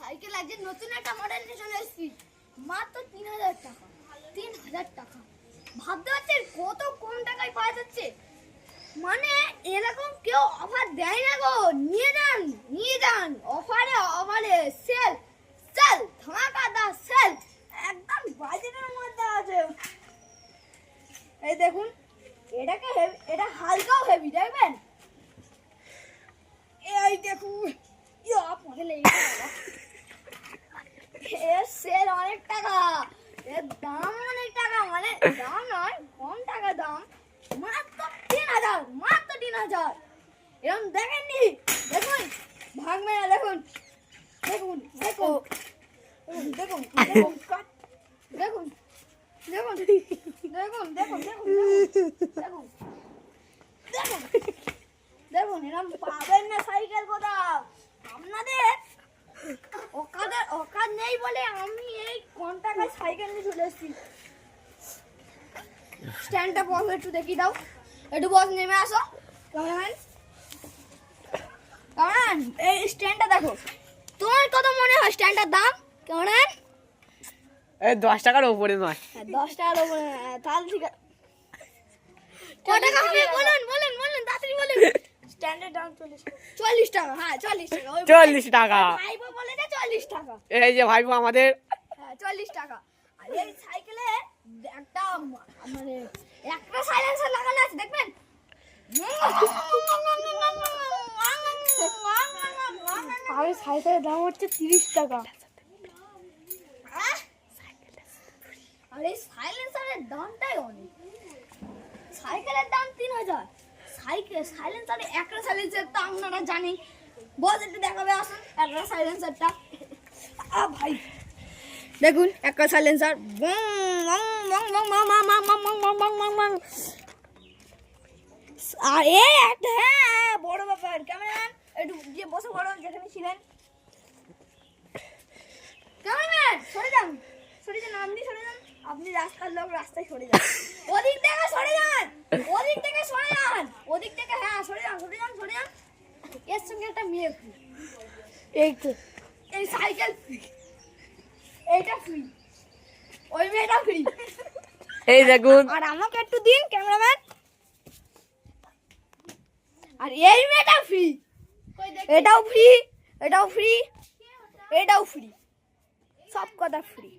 Cycle আজকে নতুন একটা মডেল নিয়ে চলে এসেছি, মাত্র 3000 টাকা। 3000 টাকা ভাবতে পারছেন কত কম টাকায় পাওয়া যাচ্ছে। মানে এরকম কেউ অফার দেয় না গো। নিয়ে যান অফারে অফারে সেল সেল ধামাকাদার সেল একদম বাজেটের মধ্যে আছে। এই দেখুন এটাকে এটা হালকাও হেভি দেখবেন। এই দেখুন সেল অনেক টাকা, এর দাম অনেক টাকা, মানে দাম নয় কম টাকা দাম, মাত্র 3000, মাত্র 3000। এরকম দেখেননি? দেখুন ভাঙবে না, দেখুন দেখুন দেখুন দেখুন দেখুন দেখুন দেখুন দেখুন দেখুন দেখুন দেখুন দেখুন এরকম পাবেন না সাইকেল কোথাও। আপনাদের অকাদ নেই বলে আমি এই কম টাকায় সাইকেল নিয়ে চলে এসেছি। স্ট্যান্ডটা বস একটু দেখি দাও, একটু বস নেমে আসো। ক্যামেরাম্যান এই স্ট্যান্ডটা দেখো, তোমার কত মনে হয় স্ট্যান্ডটার দাম? ক্যামেরাম্যান এই 10 টাকার উপরে নয়। 10 টাকার উপরে, তাহলে ঠিক আছে। কত টাকা হবে বলুন বলুন বলুন তাড়াতাড়ি বলুন। স্ট্যান্ডার্ড দাম 40 টাকা। হ্যাঁ 40 টাকা। 40 টাকা। ভাইবো বলেছে 40 টাকা। এই যে ভাইবো আমাদের। হ্যাঁ 40 টাকা। আর এই সাইকেলে একটা মানে একটা সাইলেন্সার লাগানো আছে দেখবেন। আর সাইকেলের দাম হচ্ছে 30 টাকা। আর এই সাইলেন্সারের দামটাই অনেক। সাইকেলের দাম 3000। সাইলেন্সারে একটা সাইলেন্সার তো আপনারা জানেন। বস একটু দেখাবে আসুন একটা সাইলেন্সারটা। ভাই দেখুন একটা সাইলেন্সার আর এই একটা, হ্যাঁ বড় ব্যাপার। ক্যামেরাম্যান একটু গিয়ে বসে পড়ো যেখানে ছিলেন। ক্যামেরাম্যান সরে যান আপনি সরে যান, আপনি রাস্তার লোক, রাস্তায় সরে যান। ওদিক থেকে সরে যান, ওদিক থেকে সরে যান, ওদিক থেকে, হ্যাঁ সরে যান সরে যান সরে যান। এর সঙ্গে একটা মেয়ে ফ্রি, এই তো এই সাইকেল ফ্রি, এইটা ফ্রি, ওই মেয়েটা ফ্রি। এই দেখুন, আর আমাকে একটু দিন ক্যামেরাম্যান। আর এই মেয়েটা ফ্রি, এটাও ফ্রি, এটাও ফ্রি, এটাও ফ্রি, সব কথা ফ্রি।